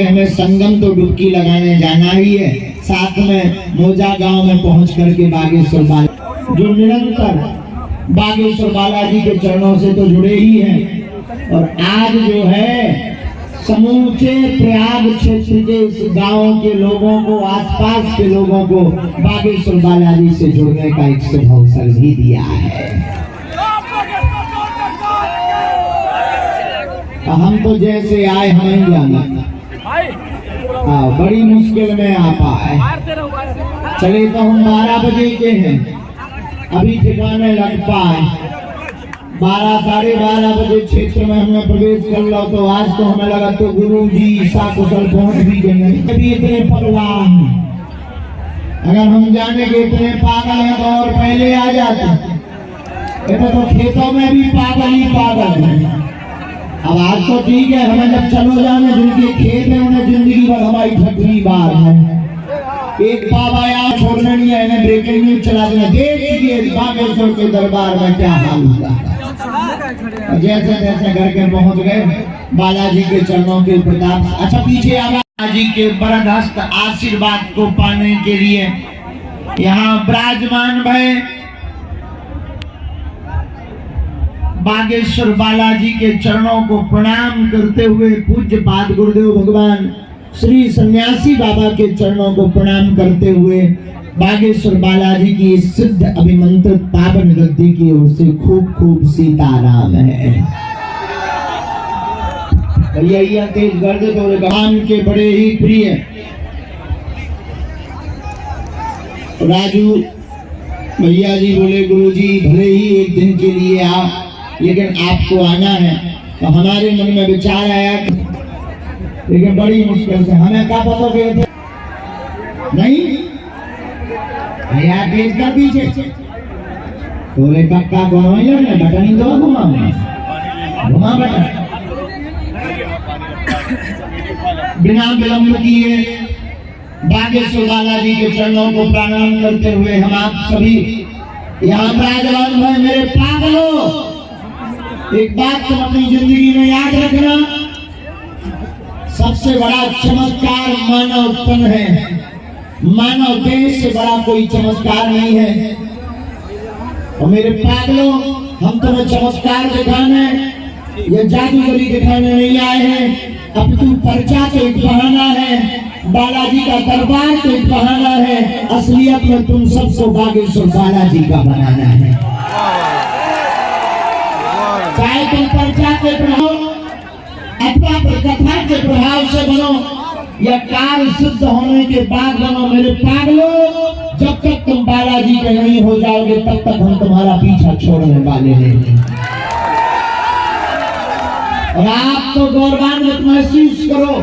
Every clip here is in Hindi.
हमें संगम तो डुबकी लगाने जाना ही है, साथ में मोजा गांव में पहुंच करके बागेश्वर बाला जो निरंतर बागेश्वर बालाजी के चरणों से तो जुड़े ही हैं। और आज जो है समूचे प्रयाग क्षेत्र के इस गांव के लोगों को, आसपास के लोगों को बागेश्वर बालाजी से जुड़ने का एक शुभ अवसर भी दिया है। हम तो जैसे आए हमें जाना, बड़ी मुश्किल में आ पाए। चले तो हम 12 बजे के हैं, अभी ठिकाने लग पाए। 12 साढ़े 12 बजे क्षेत्र में हमने प्रवेश कर लो तो आज तो हमें लगा तो गुरु जी ईसा कुशल पहुंच भी गए। अभी इतने पगलान, अगर हम जाने के इतने पागल हैं तो और पहले आ जाते। तो खेतों में भी पागल ही पागल है। अब आज तो ठीक है, हमें जब चलो जाने जिनके खेत है उन्हें जिंदगी भर हमारी ठठरी बार है। एक बाबा यहाँ छोड़ने नहीं है, इन्हें ब्रेकिंग न्यूज चला देना। देखिए बागेश्वर के दरबार में क्या हाल होता है। जैसे जैसे घर के पहुंच गए बालाजी के चरणों के प्रताप। अच्छा पीछे बालाजी के बरदहस्त आशीर्वाद को पाने के लिए यहाँ विराजमान भय बागेश्वर बालाजी के चरणों को प्रणाम करते हुए पूज्य पाद गुरुदेव भगवान श्री सन्यासी बाबा के चरणों को प्रणाम करते हुए बागेश्वर बालाजी की सिद्ध अभिमंत्रित पावन गद्दी की ओर से खूब खूब सीताराम है। भैया तेज गर्द तो भगवान के बड़े ही प्रिय राजू भैया जी बोले गुरु जी भले ही एक दिन के लिए आप, लेकिन आपको आना है। तो हमारे मन में विचार आया, लेकिन बड़ी मुश्किल से हमें क्या पता गए थे नहीं भैया देश का पीछे बोले कक्का बटन दो घुमा बटन। बिना विलंब किए बागेश्वर बालाजी के चरणों को प्रणाम करते हुए हम आप सभी यहाँ विराजमान हैं। मेरे पागलों, एक बात तुम अपनी जिंदगी में याद रखना, सबसे बड़ा चमत्कार मानव तन है। मानव देश से बड़ा कोई चमत्कार नहीं है। और मेरे पागलों, हम तुम्हें चमत्कार दिखाने या जादूगरी दिखाने नहीं आए हैं। अब तू पर्चा तो एक बहाना है, बालाजी का दरबार तो एक बहाना है। असलियत में तुम सबको बागेश्वर बालाजी का बनाना है। चाहे तुम पर्चा के प्रभाव अथवा कथा के प्रभाव से बनो या कार्य सिद्ध होने के बाद बनो, मेरे पागलों, जब तक तुम बालाजी के नहीं हो जाओगे तब तक हम तुम्हारा पीछा छोड़ने वाले नहीं। और आप तो गौरवान्वित महसूस करो,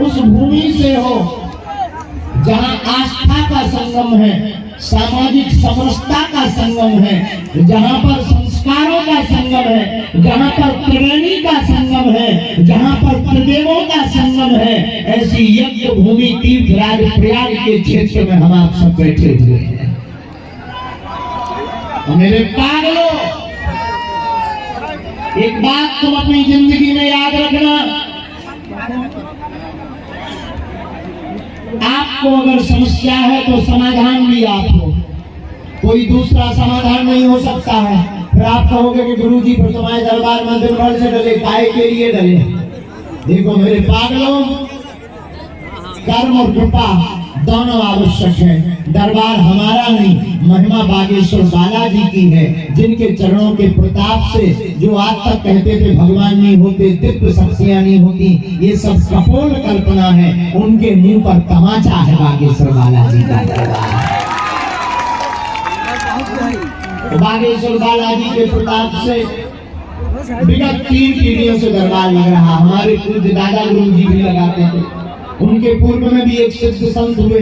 उस भूमि से हो जहाँ आस्था का संगम है, सामाजिक समरसता का संगम है, जहाँ पर संस्कारों का संगम है, जहाँ पर त्रिवेणी का संगम है, जहाँ पर प्रदेवों का संगम है। ऐसी यज्ञ भूमि तीर्थराज प्रयाग के क्षेत्र में हम आप सब बैठे हुए हैं। मेरे पागलों, एक बात तुम अपनी जिंदगी में याद रखना, आपको अगर समस्या है तो समाधान भी आप हो, कोई दूसरा समाधान नहीं हो सकता है। फिर आप कहोगे कि गुरु जी फिर तुम्हारे दरबार में दिन भर से डले, काय के लिए डले? देखो मेरे पागलों, कर्म और कृपा दोनों आवश्यक है। दरबार हमारा नहीं, महिमा बागेश्वर बालाजी की है, जिनके चरणों के प्रताप से जो आज तक कहते थे भगवान नहीं होते, दिव्य शक्तियां नहीं होती, ये सब कपोल कल्पना है। उनके मुंह पर तमाचा है बागेश्वर बालाजी का दरबार। बागेश्वर बालाजी के प्रताप से विगत 3 पीढ़ियों से दरबार लग रहा। हमारे पूज्य दादा गुरु जी भी लगाते थे, उनके पूर्व में भी एक सिद्ध संत हुए,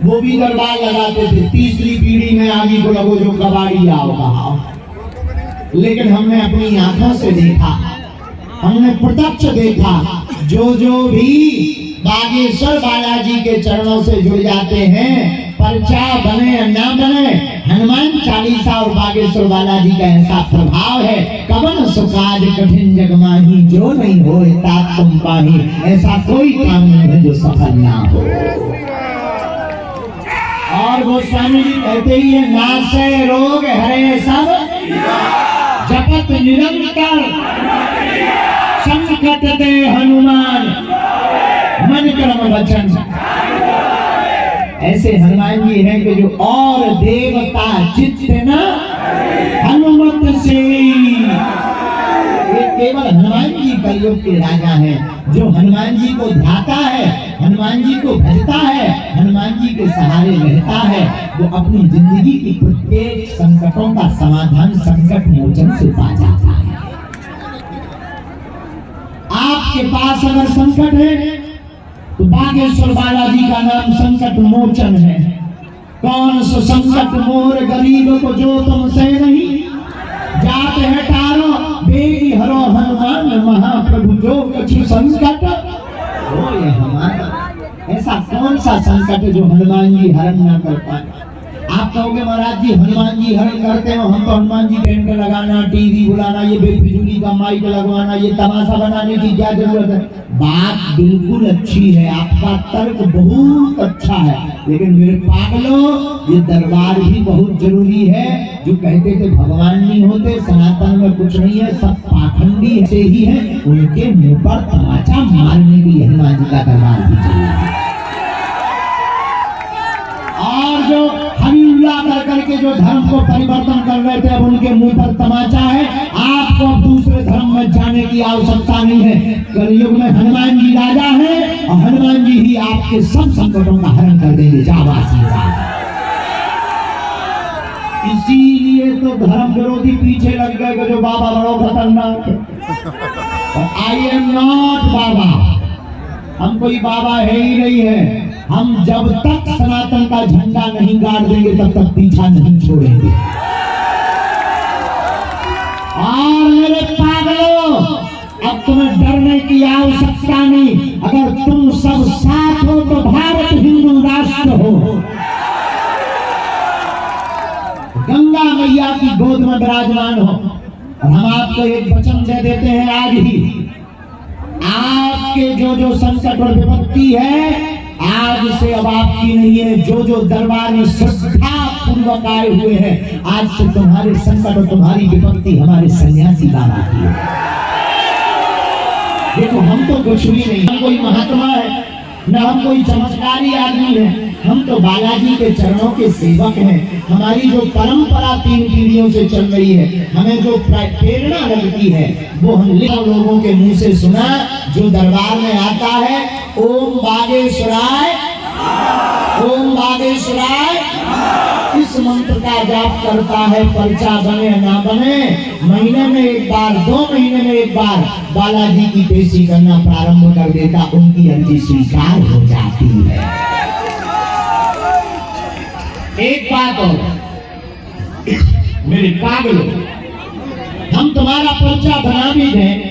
वो भी दरबार लगाते थे। तीसरी पीढ़ी में आगे को लगो जो कबाड़ी आओ कहा। लेकिन हमने अपनी आंखों से देखा, हमने प्रत्यक्ष देखा, जो भी बागेश्वर बालाजी के चरणों से जुड़ जाते हैं पर्चा बने या ना बने, हनुमान चालीसा और बागेश्वर बालाजी का ऐसा प्रभाव है। कवन सुकाज कठिन जग माही, जो नहीं हो तात तुम पाही। ऐसा कोई काम नहीं है जो सफल ना हो। और गोस्वामी जी कहते ही है, नासे रोग हरे सब जपत निरंतर, संकट दे हनुमान मन कर्म वचन। ऐसे हनुमान जी हैं कि जो और देवता चित्त न हनुमत से। ये केवल हनुमान जी कलयुग के राजा हैं। जो हनुमान जी को ध्याता है, हनुमान जी को भजता है, हनुमान जी के सहारे रहता है, वो अपनी जिंदगी की प्रत्येक संकटों का समाधान संकट मोचन से पा जाता है। आपके पास अगर संकट है तो बागेश्वर बालाजी का नाम संकट मोचन है। कौन सो संकट मोर गरीब को जो तुमसे नहीं, जात है तारो बेगी हरो हनुमान महाप्रभु जो कछु संकट हो ये हमारा। ऐसा कौन सा संकट है जो हनुमान जी हरण ना कर पाए। आप कहोगे महाराज जी हनुमान जी हरण करते हो, हम तो हनुमान जी टेंट लगाना, टीवी बुलाना, ये बेफिजूली का माइक लगवाना, ये तमाशा बनाने की क्या जरूरत है। बात बिल्कुल अच्छी है, आपका तर्क बहुत अच्छा है, लेकिन मेरे पागलों ये दरबार भी बहुत जरूरी है। जो कहते थे भगवान नहीं होते, सनातन में कुछ नहीं है, सब पाखंडी से ही है, उनके मुंह पर तमाचा मारने के लिए हनुमान जी का दरबार भी चाहिए। और जो हल्ला कर करके जो धर्म को परिवर्तन कर रहे थे, अब उनके मुंह पर तमाचा है। आपको दूसरे धर्म में जाने की आवश्यकता नहीं है। कलयुग में हनुमान जी राजा है और हनुमान जी ही आपके सब संकटों का हरण कर देंगे। जाबासी इसीलिए तो धर्म विरोधी पीछे लग गए कि जो बाबा बड़ो खतरनाक है। आई एम नॉट बाबा, हम कोई बाबा है ही नहीं है। हम जब तक सनातन का झंडा नहीं गाड़ देंगे तब तक पीछा नहीं छोड़ेंगे। और मेरे पागलों, अब तुम्हें डरने की आवश्यकता नहीं। अगर तुम सब साथ हो तो भारत हिंदू राष्ट्र हो। गंगा मैया की गोद में विराजमान हो। और हम आपको एक वचन दे देते हैं आज ही, आपके जो जो संकट और विपत्ति है आज से अब आपकी नहीं है। जो जो दरबार में श्रद्धा पूर्वक आए हुए हैं, आज से तुम्हारे संकट और तुम्हारी विपत्ति हमारे सन्यासी बाबा की है। देखो हम तो कुछ भी नहीं, हम कोई महात्मा है न हम कोई चमत्कारी आदमी है, हम तो बालाजी के चरणों के सेवक हैं। हमारी जो परंपरा 3 पीढ़ियों से चल रही है, हमें जो प्रेरणा लगती है वो हम लोगों के मुंह से सुना। जो दरबार में आता है ओम बागेश्वराय, ओम बागेश्वराय, इस मंत्र का जाप करता है, पर्चा बने ना बने, महीने में एक बार, 2 महीने में एक बार बालाजी की पेशी करना प्रारंभ कर देता, उनकी अर्जी स्वीकार हो जाती है। एक बात और मेरे पागलों, हम तुम्हारा पर्चा बना भी दें,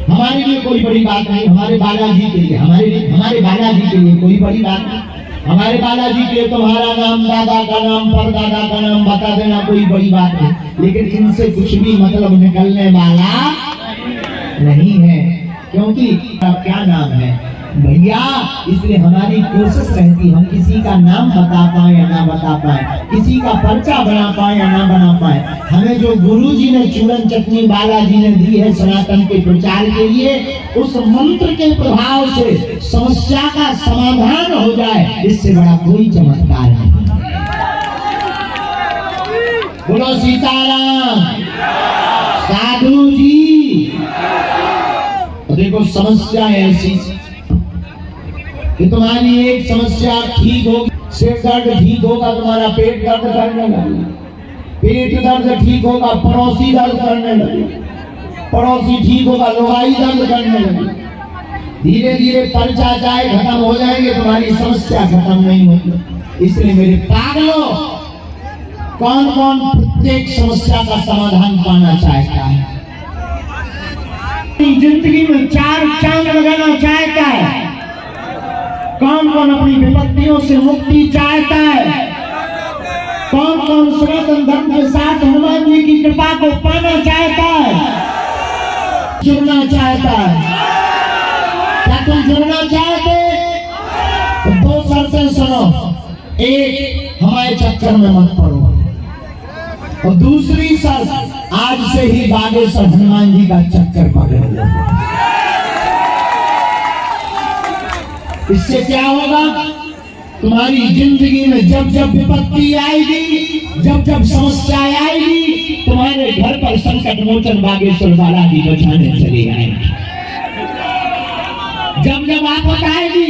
हमारे लिए कोई बड़ी बात नहीं। हमारे बालाजी के लिए, हमारे बालाजी के लिए कोई बड़ी बात नहीं। हमारे बालाजी के लिए तुम्हारा नाम, दादा का नाम, परदादा का नाम बता देना कोई बड़ी बात नहीं। लेकिन इनसे कुछ भी मतलब निकलने वाला नहीं है, क्योंकि क्या नाम है भैया। इसलिए हमारी कोशिश रहती, हम किसी का नाम बता पाए या ना बता पाए, किसी का पर्चा बना पाए या ना बना पाए। हमें जो गुरु जी ने चूरन चटनी बालाजी ने दी है सनातन के प्रचार के लिए, उस मंत्र के प्रभाव से समस्या का समाधान हो जाए, इससे बड़ा कोई चमत्कार नहीं। बोलो सीताराम। साधु जी देखो, समस्या ऐसी कि तुम्हारी एक समस्या ठीक होगी, सिर दर्द ठीक होगा, तुम्हारा पेट दर्द करने लगे, पेट दर्द ठीक होगा, पड़ोसी दर्द करने लगे, पड़ोसी ठीक होगा, लोहाई दर्द करने लगे। धीरे धीरे पर्चा चाहे खत्म हो जाएंगे, तुम्हारी समस्या खत्म नहीं होगी। इसलिए मेरे पागलों, कौन कौन प्रत्येक समस्या का समाधान पाना चाहता है? जिंदगी में 4 चांद लगाना चाहता है? कौन कौन अपनी विपत्तियों से मुक्ति चाहता है? कौन कौन सनातन धर्म के साथ हनुमान जी की कृपा को पाना चाहता है, जुड़ना चाहता है? क्या तुम जुड़ना चाहते? तो दो शर्तें सुनो। एक, हमारे चक्कर में मत पड़ो, और दूसरी शर्त, आज से ही बागेश्वर हनुमान जी का चक्कर पकड़ लो। इससे क्या होगा? तुम्हारी जिंदगी में जब जब विपत्ति आएगी, जब जब समस्या आएगी, तुम्हारे घर पर संकट मोचन बागेश्वर बालाजी बचाने चले आएंगे। जब जब आपत आएगी,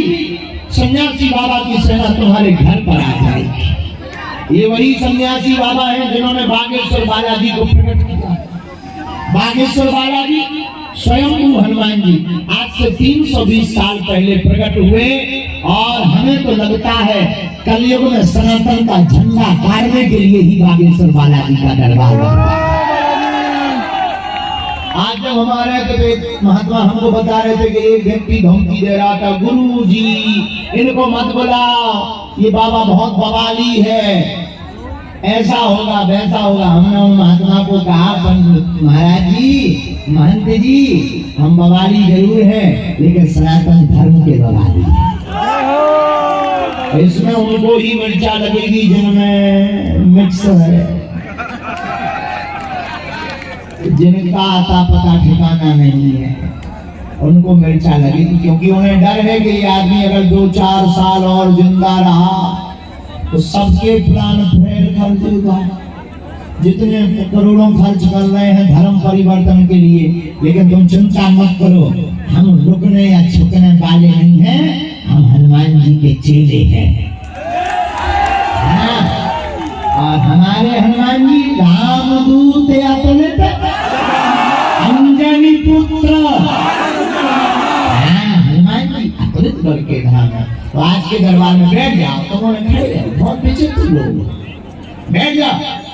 सन्यासी बाबा की सेना तुम्हारे घर पर आ जाएगी। ये वही सन्यासी बाबा हैं जिन्होंने बागेश्वर बालाजी को प्रकट किया। बागेश्वर बालाजी स्वयं हनुमान जी आज से 320 साल पहले प्रकट हुए, और हमें तो लगता है कलयुग में सनातन का झंडा गाड़ने के लिए ही बागेश्वर बालाजी का दरबार लगता है। आज जब हमारे महात्मा हमको बता रहे थे कि एक व्यक्ति धमकी दे रहा था, गुरु जी इनको मत बुलाओ, ये बाबा बहुत बवाली है, ऐसा होगा वैसा होगा। हमने उन महात्मा को कहा, महाराज जी, महंत जी, हम बवाली जरूर है, लेकिन सनातन धर्म के बवाली है। इसमें उनको ही मिर्चा लगेगी जिनमें मिक्स है, जिनका आता पता ठिकाना नहीं है, उनको मिर्चा लगेगी, क्योंकि उन्हें डर है कि ये आदमी अगर 2-4 साल और जिंदा रहा तो सबके प्राण फेर कर देगा। जितने करोड़ों खर्च कर रहे हैं धर्म परिवर्तन के लिए, लेकिन तुम चिंता मत करो, हम रुकने या छुकने वाले नहीं हैं, हम हनुमान जी के चेले हैं। हाँ, और हमारे हनुमान जी रामदूत अतुलित अंजनी पुत्र, हनुमान जी अतुलित बल के धाम है। तो आज के दरबार में बैठ जाओ, तुम खड़े रहो, बहुत विचित्र लोग, बैठ जाओ।